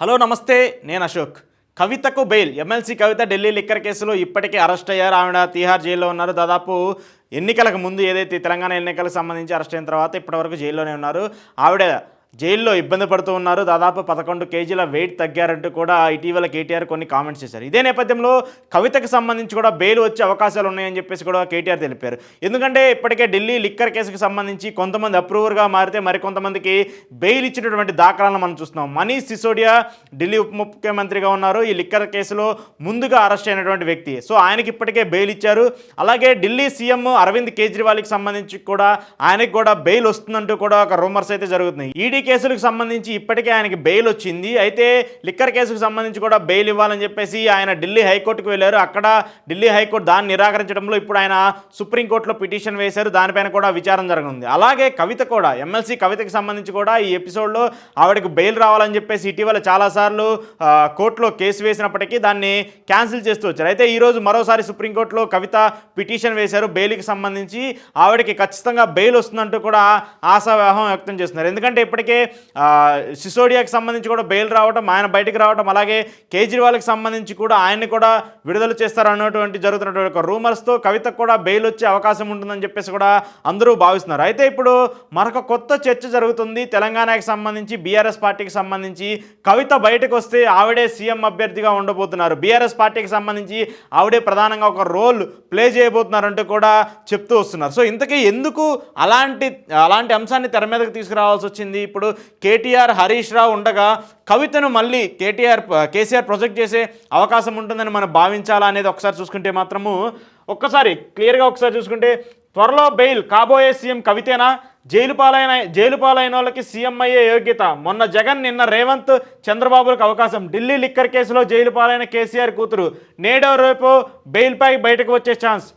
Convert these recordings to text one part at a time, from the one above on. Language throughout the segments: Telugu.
హలో నమస్తే, నేను అశోక్. కవితకు బెయిల్. ఎమ్మెల్సీ కవిత ఢిల్లీ లిక్కర్ కేసులో ఇప్పటికే అరెస్ట్ అయ్యారు. ఆవిడ తీహార్ జైల్లో ఉన్నారు. దాదాపు ఎన్నికలకు ముందు ఏదైతే తెలంగాణ ఎన్నికలకు సంబంధించి అరెస్ట్ అయిన తర్వాత ఇప్పటివరకు జైల్లోనే ఉన్నారు. ఆవిడ జైల్లో ఇబ్బంది పడుతూ ఉన్నారు. దాదాపు 11 కేజీల వెయిట్ తగ్గారంటూ కూడా ఇటీవల కేటీఆర్ కొన్ని కామెంట్స్ చేశారు. ఇదే నేపథ్యంలో కవితకు సంబంధించి కూడా బెయిల్ వచ్చే అవకాశాలు ఉన్నాయని చెప్పేసి కూడా కేటీఆర్ తెలిపారు. ఎందుకంటే ఇప్పటికే ఢిల్లీ లిక్కర్ కేసుకు సంబంధించి కొంతమంది అప్రూవర్గా మారితే మరికొంతమందికి బెయిల్ ఇచ్చినటువంటి దాఖలాలను మనం చూస్తున్నాం. మనీష్ సిసోడియా ఢిల్లీ ఉప ముఖ్యమంత్రిగా ఉన్నారు. ఈ లిక్కర్ కేసులో ముందుగా అరెస్ట్ అయినటువంటి వ్యక్తి. సో ఆయనకి ఇప్పటికే బెయిల్ ఇచ్చారు. అలాగే ఢిల్లీ సీఎం అరవింద్ కేజ్రీవాల్కి సంబంధించి కూడా ఆయనకి కూడా బెయిల్ వస్తుందంటూ కూడా ఒక రూమర్స్ అయితే జరుగుతున్నాయి. ఈడీ కేసులకు సంబంధించి ఇప్పటికే ఆయనకి బెయిల్ వచ్చింది. అయితే లిక్కర్ కేసుకు సంబంధించి కూడా బెయిల్ ఇవ్వాలని చెప్పేసి ఆయన ఢిల్లీ హైకోర్టుకు వెళ్ళారు. అక్కడ ఢిల్లీ హైకోర్టు దాన్ని నిరాకరించడంలో ఇప్పుడు ఆయన సుప్రీంకోర్టులో పిటిషన్ వేశారు. దానిపైన కూడా విచారణ జరగనుంది. అలాగే కవిత కూడా, ఎమ్మెల్సీ కవితకు సంబంధించి కూడా ఈ ఎపిసోడ్లో ఆవిడకి బెయిల్ రావాలని చెప్పేసి ఇటీవల చాలాసార్లు కోర్టులో కేసు వేసినప్పటికీ దాన్ని క్యాన్సిల్ చేస్తూ వచ్చారు. అయితే ఈరోజు మరోసారి సుప్రీంకోర్టులో కవిత పిటిషన్ వేశారు బెయిల్కి సంబంధించి. ఆవిడకి ఖచ్చితంగా బెయిల్ వస్తుందంటూ కూడా ఆశావ్యాహం వ్యక్తం చేస్తున్నారు. ఎందుకంటే ఇప్పటికే సిసోడియాకి సంబంధించి కూడా బెయిల్ రావడం, ఆయన బయటకు రావడం, అలాగే కేజ్రీవాల్కి సంబంధించి కూడా ఆయన్ని కూడా విడుదల చేస్తారు అన్నటువంటి జరుగుతున్నటువంటి ఒక రూమర్స్తో కవితకు కూడా బెయిల్ వచ్చే అవకాశం ఉంటుందని చెప్పేసి కూడా అందరూ భావిస్తున్నారు. అయితే ఇప్పుడు మరొక కొత్త చర్చ జరుగుతుంది. తెలంగాణకి సంబంధించి బీఆర్ఎస్ పార్టీకి సంబంధించి కవిత బయటకు వస్తే ఆవిడే సీఎం అభ్యర్థిగా ఉండబోతున్నారు. బీఆర్ఎస్ పార్టీకి సంబంధించి ఆవిడే ప్రధానంగా ఒక రోల్ ప్లే చేయబోతున్నారంటూ కూడా చెప్తూ వస్తున్నారు. సో ఇంతకీ ఎందుకు అలాంటి అంశాన్ని తెర మీదకి తీసుకురావాల్సి వచ్చింది? ఇప్పుడు కేటీఆర్, హరీష్ రావు ఉండగా కవితను మళ్ళీ కేసీఆర్ ప్రొజెక్ట్ చేసే అవకాశం ఉంటుందని మనం భావించాలా అనేది ఒకసారి చూసుకుంటే మాత్రము క్లియర్గా ఒకసారి చూసుకుంటే త్వరలో బెయిల్ కాబోయే సీఎం కవితేనా? జైలు పాలైన వాళ్ళకి సీఎం అయ్యే యోగ్యత. మొన్న జగన్, నిన్న రేవంత్, చంద్రబాబులకు అవకాశం. ఢిల్లీ లిక్కర్ కేసులో జైలు పాలైన కేసీఆర్ కూతురు నేడో రేపు బెయిల్పై బయటకు వచ్చే ఛాన్స్.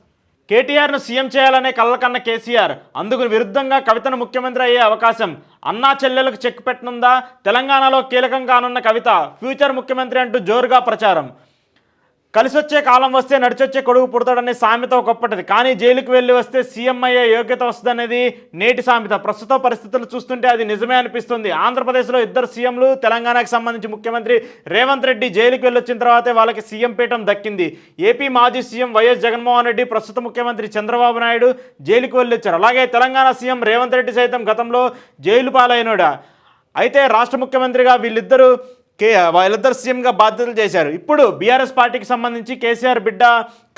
కేటీఆర్ను సీఎం చేయాలనే కళ్ళకన్న కేసీఆర్, అందుకు విరుద్ధంగా కవితను ముఖ్యమంత్రి అయ్యే అవకాశం. అన్నా చెల్లెలకు చెక్ పెట్టనుందా? తెలంగాణలో కీలకం కానున్న కవిత ఫ్యూచర్ ముఖ్యమంత్రి అంటూ జోరుగా ప్రచారం. కలిసొచ్చే కాలం వస్తే నడిచొచ్చే కొడుకు పుడతాడనే సామెత ఒకప్పటిది. కానీ జైలుకు వెళ్ళి వస్తే సీఎం అయ్యే యోగ్యత వస్తుందనేది నేటి సామెత. ప్రస్తుత పరిస్థితులు చూస్తుంటే అది నిజమే అనిపిస్తుంది. ఆంధ్రప్రదేశ్లో 2 సీఎంలు, తెలంగాణకు సంబంధించి ముఖ్యమంత్రి రేవంత్ రెడ్డి జైలుకు వెళ్ళొచ్చిన తర్వాతే వాళ్ళకి సీఎం పీఠం దక్కింది. ఏపీ మాజీ సీఎం వైఎస్ జగన్మోహన్ రెడ్డి, ప్రస్తుత ముఖ్యమంత్రి చంద్రబాబు నాయుడు జైలుకు వెళ్ళొచ్చారు. అలాగే తెలంగాణ సీఎం రేవంత్ రెడ్డి సైతం గతంలో జైలు పాలైనడా. అయితే రాష్ట్ర ముఖ్యమంత్రిగా వీళ్ళిద్దరూ సీఎంగా బాధ్యతలు చేశారు. ఇప్పుడు బీఆర్ఎస్ పార్టీకి సంబంధించి కేసీఆర్ బిడ్డ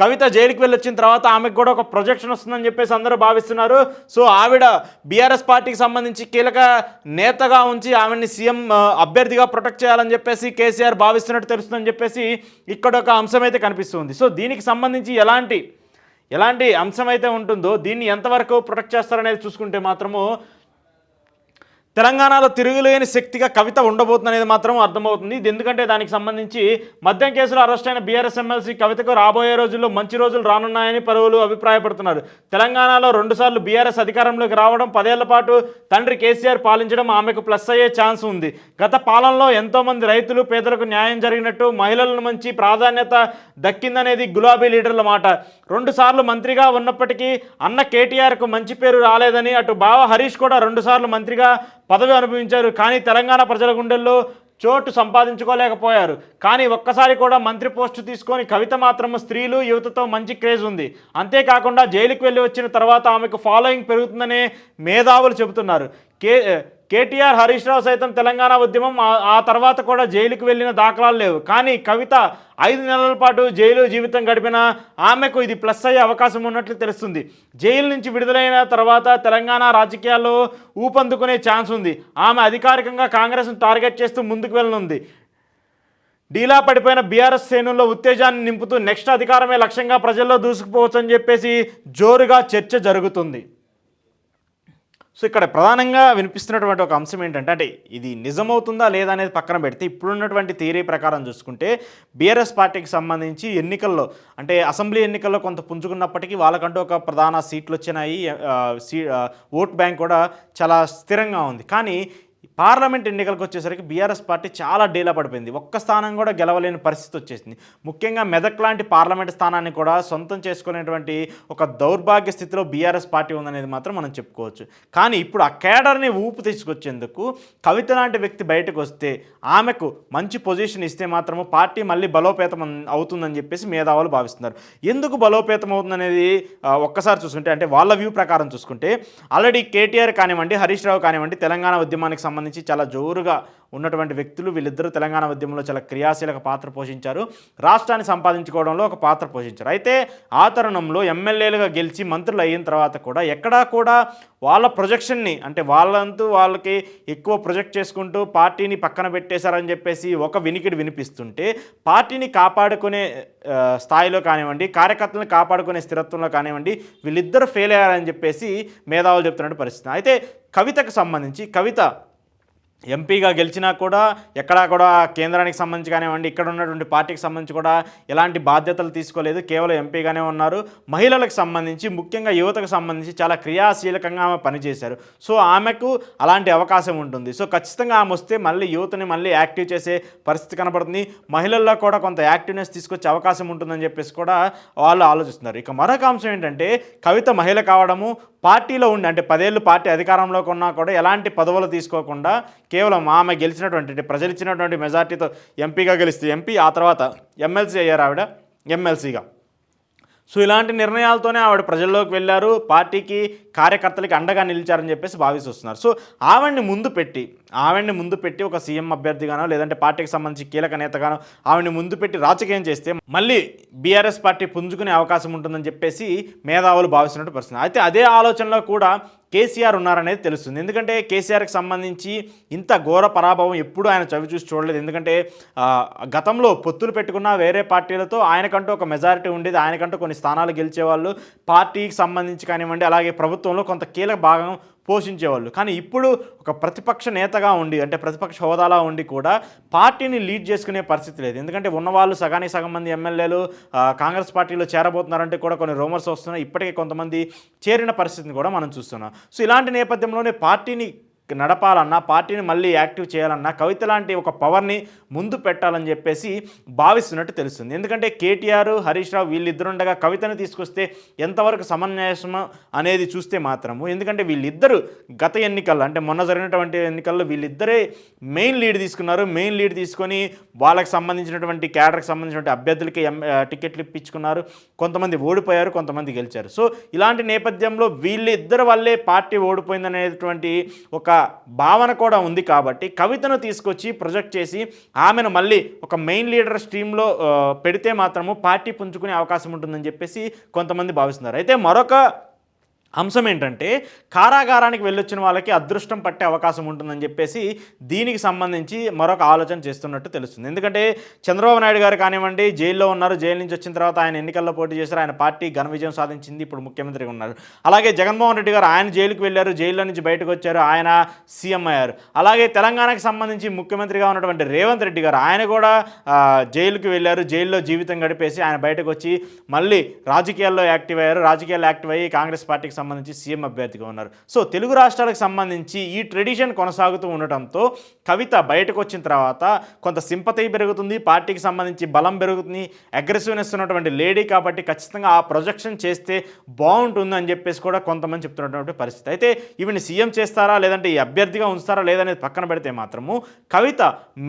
కవిత జైలుకి వెళ్ళొచ్చిన తర్వాత ఆమెకు కూడా ఒక ప్రొజెక్షన్ వస్తుందని చెప్పేసి అందరూ భావిస్తున్నారు. సో ఆవిడ బీఆర్ఎస్ పార్టీకి సంబంధించి కీలక నేతగా ఉంచి ఆవిడని సీఎం అభ్యర్థిగా ప్రొటెక్ట్ చేయాలని చెప్పేసి కేసీఆర్ భావిస్తున్నట్టు తెలుస్తుందని చెప్పేసి ఇక్కడ ఒక అంశం అయితే కనిపిస్తుంది. సో దీనికి సంబంధించి ఎలాంటి అంశం అయితే ఉంటుందో, దీన్ని ఎంతవరకు ప్రొటెక్ట్ చేస్తారనేది చూసుకుంటే మాత్రము తెలంగాణలో తిరుగులేని శక్తిగా కవిత ఉండబోతుందనేది మాత్రం అర్థమవుతుంది. ఇది ఎందుకంటే దానికి సంబంధించి మద్యం కేసులో అరెస్ట్ అయిన బీఆర్ఎస్ ఎమ్మెల్సీ కవితకు రాబోయే రోజుల్లో మంచి రోజులు రానున్నాయని పలువురు అభిప్రాయపడుతున్నారు. తెలంగాణలో 2 సార్లు బీఆర్ఎస్ అధికారంలోకి రావడం, 10 ఏళ్ల పాటు తండ్రి కేసీఆర్ పాలించడం ఆమెకు ప్లస్ అయ్యే ఛాన్స్ ఉంది. గత పాలనలో ఎంతోమంది రైతులు, పేదలకు న్యాయం జరిగినట్టు, మహిళలను మంచి ప్రాధాన్యత దక్కిందనేది గులాబీ లీడర్ల మాట. 2 సార్లు మంత్రిగా ఉన్నప్పటికీ అన్న కేటీఆర్కు మంచి పేరు రాలేదని, అటు బావ హరీష్ కూడా 2 సార్లు మంత్రిగా పదవి అనుభవించారు. కానీ తెలంగాణ ప్రజల గుండెల్లో చోటు సంపాదించుకోలేకపోయారు. కానీ ఒక్కసారి కూడా మంత్రి పోస్టు తీసుకొని కవిత మాత్రం స్త్రీలు, యువతతో మంచి క్రేజ్ ఉంది. అంతేకాకుండా జైలుకు వెళ్ళి వచ్చిన తర్వాత ఆమెకు ఫాలోయింగ్ పెరుగుతుందనే మేధావులు చెబుతున్నారు. కేటీఆర్, హరీష్ రావు సైతం తెలంగాణ ఉద్యమం ఆ తర్వాత కూడా జైలుకు వెళ్ళిన దాఖలాలు లేవు. కానీ కవిత 5 నెలల పాటు జైలు జీవితం గడిపిన ఆమెకు ఇది ప్లస్ అయ్యే అవకాశం ఉన్నట్లు తెలుస్తుంది. జైలు నుంచి విడుదలైన తర్వాత తెలంగాణ రాజకీయాల్లో ఊపందుకునే ఛాన్స్ ఉంది. ఆమె అధికారికంగా కాంగ్రెస్ను టార్గెట్ చేస్తూ ముందుకు వెళ్ళనుంది. డీలా పడిపోయిన బీఆర్ఎస్ శ్రేణుల్లో ఉత్తేజాన్ని నింపుతూ నెక్స్ట్ అధికారమే లక్ష్యంగా ప్రజల్లో దూసుకుపోవచ్చని చెప్పేసి జోరుగా చర్చ జరుగుతుంది. సో ఇక్కడ ప్రధానంగా వినిపిస్తున్నటువంటి ఒక అంశం ఏంటంటే, అంటే ఇది నిజమవుతుందా లేదా అనేది పక్కన పెడితే, ఇప్పుడున్నటువంటి థియరీ ప్రకారం చూసుకుంటే బీఆర్ఎస్ పార్టీకి సంబంధించి ఎన్నికల్లో, అంటే అసెంబ్లీ ఎన్నికల్లో కొంత పుంజుకున్నప్పటికీ వాళ్ళకంటూ ఒక ప్రధాన సీట్లు వచ్చినాయి. ఓట్ బ్యాంక్ కూడా చాలా స్థిరంగా ఉంది. కానీ పార్లమెంట్ ఎన్నికలకు వచ్చేసరికి బీఆర్ఎస్ పార్టీ చాలా డీలా పడిపోయింది. ఒక్క స్థానం కూడా గెలవలేని పరిస్థితి వచ్చేసింది. ముఖ్యంగా మెదక్ లాంటి పార్లమెంట్ స్థానాన్ని కూడా సొంతం చేసుకునేటువంటి ఒక దౌర్భాగ్య స్థితిలో బీఆర్ఎస్ పార్టీ ఉందనేది మాత్రం మనం చెప్పుకోవచ్చు. కానీ ఇప్పుడు ఆ కేడర్ని ఊపు తీసుకొచ్చేందుకు కవిత లాంటి వ్యక్తి బయటకు వస్తే ఆమెకు మంచి పొజిషన్ ఇస్తే మాత్రము పార్టీ మళ్ళీ బలోపేతం అవుతుందని చెప్పేసి మేధావులు భావిస్తున్నారు. ఎందుకు బలోపేతం అవుతుందనేది ఒక్కసారి చూసుకుంటే, అంటే వాళ్ళ వ్యూ ప్రకారం చూసుకుంటే, ఆల్రెడీ కేటీఆర్ కానివ్వండి, హరీష్ రావు కానివ్వండి, తెలంగాణ ఉద్యమానికి సంబంధించి చాలా జోరుగా ఉన్నటువంటి వ్యక్తులు. వీళ్ళిద్దరూ తెలంగాణ ఉద్యమంలో చాలా క్రియాశీలక పాత్ర పోషించారు. రాష్ట్రాన్ని సంపాదించుకోవడంలో ఒక పాత్ర పోషించారు. అయితే ఆ తరుణంలో ఎమ్మెల్యేలుగా గెలిచి మంత్రులు అయిన తర్వాత కూడా ఎక్కడా కూడా వాళ్ళ ప్రొజెక్షన్ని, అంటే వాళ్ళంతూ వాళ్ళకి ఎక్కువ ప్రొజెక్ట్ చేసుకుంటూ పార్టీని పక్కన పెట్టేశారని చెప్పేసి ఒక వినికిడి వినిపిస్తుంటే, పార్టీని కాపాడుకునే స్థాయిలో కానివ్వండి, కార్యకర్తలను కాపాడుకునే స్థిరత్వంలో కానివ్వండి, వీళ్ళిద్దరూ ఫెయిల్ అయ్యారని చెప్పేసి మేధావులు చెప్తున్నట్టు పరిస్థితి. అయితే కవితకు సంబంధించి, కవిత ఎంపీగా గెలిచినా కూడా ఎక్కడా కూడా కేంద్రానికి సంబంధించి కానివ్వండి, ఇక్కడ ఉన్నటువంటి పార్టీకి సంబంధించి కూడా ఎలాంటి బాధ్యతలు తీసుకోలేదు. కేవలం ఎంపీగానే ఉన్నారు. మహిళలకు సంబంధించి, ముఖ్యంగా యువతకు సంబంధించి చాలా క్రియాశీలకంగా ఆమె పనిచేశారు. సో ఆమెకు అలాంటి అవకాశం ఉంటుంది. సో ఖచ్చితంగా ఆమె వస్తే మళ్ళీ యూత్ని మళ్ళీ యాక్టివ్ చేసే పరిస్థితి కనబడుతుంది. మహిళల్లో కూడా కొంత యాక్టివ్నెస్ తీసుకొచ్చే అవకాశం ఉంటుందని చెప్పేసి కూడా వాళ్ళు ఆలోచిస్తున్నారు. ఇక మరొక అంశం ఏంటంటే, కవిత మహిళ కావడము, పార్టీలో ఉండి, అంటే 10 ఏళ్ళు పార్టీ అధికారంలోకి ఉన్నా కూడా ఎలాంటి పదవులు తీసుకోకుండా కేవలం ఆమె గెలిచినటువంటి, ప్రజలు ఇచ్చినటువంటి మెజార్టీతో ఎంపీగా గెలిస్తే ఎంపీ, ఆ తర్వాత ఎమ్మెల్సీ అయ్యారు ఆవిడ ఎమ్మెల్సీగా. సో ఇలాంటి నిర్ణయాలతోనే ఆవిడ ప్రజల్లోకి వెళ్ళారు, పార్టీకి కార్యకర్తలకి అండగా నిలిచారని చెప్పేసి భావిస్తూ వస్తున్నారు. సో ఆవిడ్ని ముందు పెట్టి ఒక సీఎం అభ్యర్థిగానో లేదంటే పార్టీకి సంబంధించి కీలక నేతగానో ఆవిడ్ని ముందు పెట్టి రాజకీయం చేస్తే మళ్ళీ బీఆర్ఎస్ పార్టీ పుంజుకునే అవకాశం ఉంటుందని చెప్పేసి మేధావులు భావిస్తున్నట్టు పరిస్థితి. అయితే అదే ఆలోచనలో కూడా కేసీఆర్ ఉన్నారనేది తెలుస్తుంది. ఎందుకంటే కేసీఆర్కి సంబంధించి ఇంత ఘోర పరాభవం ఎప్పుడూ ఆయన చవి చూసి చూడలేదు. ఎందుకంటే గతంలో పొత్తులు పెట్టుకున్న వేరే పార్టీలతో ఆయనకంటూ ఒక మెజారిటీ ఉండేది, ఆయనకంటూ కొన్ని స్థానాలు గెలిచేవాళ్ళు, పార్టీకి సంబంధించి కానివ్వండి, అలాగే ప్రభుత్వంలో కొంత కీలక భాగం పోషించేవాళ్ళు. కానీ ఇప్పుడు ఒక ప్రతిపక్ష నేతగా ఉండి, అంటే ప్రతిపక్ష హోదాలా ఉండి కూడా పార్టీని లీడ్ చేసుకునే పరిస్థితి లేదు. ఎందుకంటే ఉన్నవాళ్ళు సగానికి సగం మంది ఎమ్మెల్యేలు కాంగ్రెస్ పార్టీలో చేరబోతున్నారంటే కూడా కొన్ని రూమర్స్ వస్తున్నాయి. ఇప్పటికే కొంతమంది చేరిన పరిస్థితిని కూడా మనం చూస్తున్నాం. సో ఇలాంటి నేపథ్యంలోనే పార్టీని నడపాలన్నా, పార్టీని మళ్ళీ యాక్టివ్ చేయాలన్నా కవిత లాంటి ఒక పవర్ని ముందు పెట్టాలని చెప్పేసి భావిస్తున్నట్టు తెలుస్తుంది. ఎందుకంటే కేటీఆర్, హరీష్ రావు వీళ్ళిద్దరుండగా కవితను తీసుకొస్తే ఎంతవరకు సమన్వయం అనేది చూస్తే మాత్రము, ఎందుకంటే వీళ్ళిద్దరూ గత ఎన్నికల్లో, అంటే మొన్న జరిగినటువంటి ఎన్నికల్లో వీళ్ళిద్దరే మెయిన్ లీడ్ తీసుకున్నారు. మెయిన్ లీడ్ తీసుకొని వాళ్ళకి సంబంధించినటువంటి క్యాడర్కి సంబంధించినటువంటి అభ్యర్థులకి టికెట్లు ఇప్పించుకున్నారు. కొంతమంది ఓడిపోయారు, కొంతమంది గెలిచారు. సో ఇలాంటి నేపథ్యంలో వీళ్ళిద్దరి వల్లే పార్టీ ఓడిపోయిందనేటువంటి ఒక భావన కూడా ఉంది. కాబట్టి కవితను తీసుకొచ్చి ప్రొజెక్ట్ చేసి ఆమెను మళ్ళీ ఒక మెయిన్ లీడర్ స్ట్రీమ్లో పెడితే మాత్రము పార్టీ పుంజుకునే అవకాశం ఉంటుందని చెప్పేసి కొంతమంది భావిస్తున్నారు. అయితే మరొక అంశం ఏంటంటే, కారాగారానికి వెళ్ళొచ్చిన వాళ్ళకి అదృష్టం పట్టే అవకాశం ఉంటుందని చెప్పేసి దీనికి సంబంధించి మరొక ఆలోచన చేస్తున్నట్టు తెలుస్తుంది. ఎందుకంటే చంద్రబాబు నాయుడు గారు కానివ్వండి జైల్లో ఉన్నారు. జైలు నుంచి వచ్చిన తర్వాత ఆయన ఎన్నికల్లో పోటీ చేశారు. ఆయన పార్టీ ఘన విజయం సాధించింది. ఇప్పుడు ముఖ్యమంత్రిగా ఉన్నారు. అలాగే జగన్మోహన్ రెడ్డి గారు ఆయన జైలుకు వెళ్ళారు, జైల్లో నుంచి బయటకు వచ్చారు, ఆయన సీఎం అయ్యారు. అలాగే తెలంగాణకు సంబంధించి ముఖ్యమంత్రిగా ఉన్నటువంటి రేవంత్ రెడ్డి గారు ఆయన కూడా జైలుకి వెళ్ళారు, జైల్లో జీవితం గడిపేసి ఆయన బయటకు వచ్చి మళ్ళీ రాజకీయాల్లో యాక్టివ్ అయ్యారు. రాజకీయాల్లో యాక్టివ్ అయ్యి కాంగ్రెస్ పార్టీకి సంబంధించి సీఎం అభ్యర్థిగా ఉన్నారు. సో తెలుగు రాష్ట్రాలకు సంబంధించి ఈ ట్రెడిషన్ కొనసాగుతూ ఉండటంతో కవిత బయటకు వచ్చిన తర్వాత కొంత సింపతి పెరుగుతుంది, పార్టీకి సంబంధించి బలం పెరుగుతుంది, అగ్రెసివ్నెస్ ఉన్నటువంటి లేడీ కాబట్టి ఖచ్చితంగా ఆ ప్రొజెక్షన్ చేస్తే బాగుంటుంది అని చెప్పేసి కూడా కొంతమంది చెప్తున్నటువంటి పరిస్థితి. అయితే ఈవిని సీఎం చేస్తారా లేదంటే ఈ అభ్యర్థిగా ఉంచుతారా లేదనేది పక్కన పెడితే మాత్రము కవిత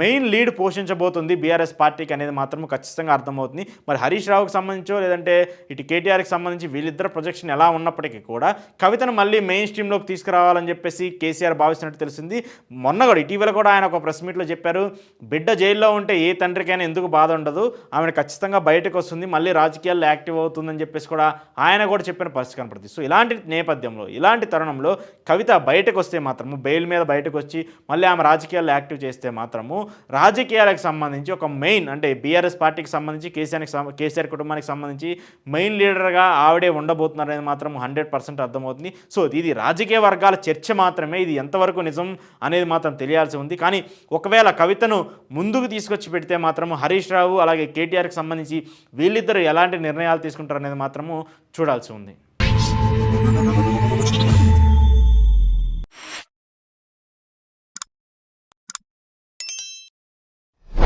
మెయిన్ లీడ్ పోషించబోతుంది బీఆర్ఎస్ పార్టీకి అనేది మాత్రము ఖచ్చితంగా అర్థమవుతుంది. మరి హరీష్ రావుకి సంబంధించో లేదంటే ఇటు కేటీఆర్కి సంబంధించి వీళ్ళిద్దరు ప్రొజెక్షన్ ఎలా ఉన్నప్పటికీ కూడా కవితను మళ్ళీ మెయిన్ స్ట్రీమ్లోకి తీసుకురావాలని చెప్పేసి కేసీఆర్ భావిస్తున్నట్టు తెలిసింది. మొన్న కూడా ఇటీవల కూడా ఆయన ఒక ప్రెస్ మీట్లో చెప్పారు, బిడ్డ జైల్లో ఉంటే ఏ తండ్రికైనా ఎందుకు బాధ ఉండదు, ఆమెను ఖచ్చితంగా బయటకు వస్తుంది, మళ్ళీ రాజకీయాల్లో యాక్టివ్ అవుతుందని చెప్పేసి కూడా ఆయన కూడా చెప్పిన పరిస్థితి కనపడుతుంది. సో ఇలాంటి నేపథ్యంలో, ఇలాంటి తరుణంలో కవిత బయటకు వస్తే మాత్రము, బెయిల్ మీద బయటకు వచ్చి మళ్ళీ ఆమె రాజకీయాల్లో యాక్టివ్ చేస్తే మాత్రము రాజకీయాలకు సంబంధించి ఒక మెయిన్, అంటే బీఆర్ఎస్ పార్టీకి సంబంధించి కేసీఆర్ కుటుంబానికి సంబంధించి మెయిన్ లీడర్గా ఆవిడే ఉండబోతున్నారనేది మాత్రం 100% అర్థమవుతుంది. సో ఇది రాజకీయ వర్గాల చర్చ మాత్రమే, ఇది ఎంతవరకు నిజం అనేది మాత్రం తెలియాల్సి ఉంది. కానీ ఒకవేళ కవితను ముందుకు తీసుకొచ్చి పెడితే మాత్రము హరీష్ రావు అలాగే కేటీఆర్కి సంబంధించి వీళ్ళిద్దరూ ఎలాంటి నిర్ణయాలు తీసుకుంటారనేది మాత్రము చూడాల్సి ఉంది.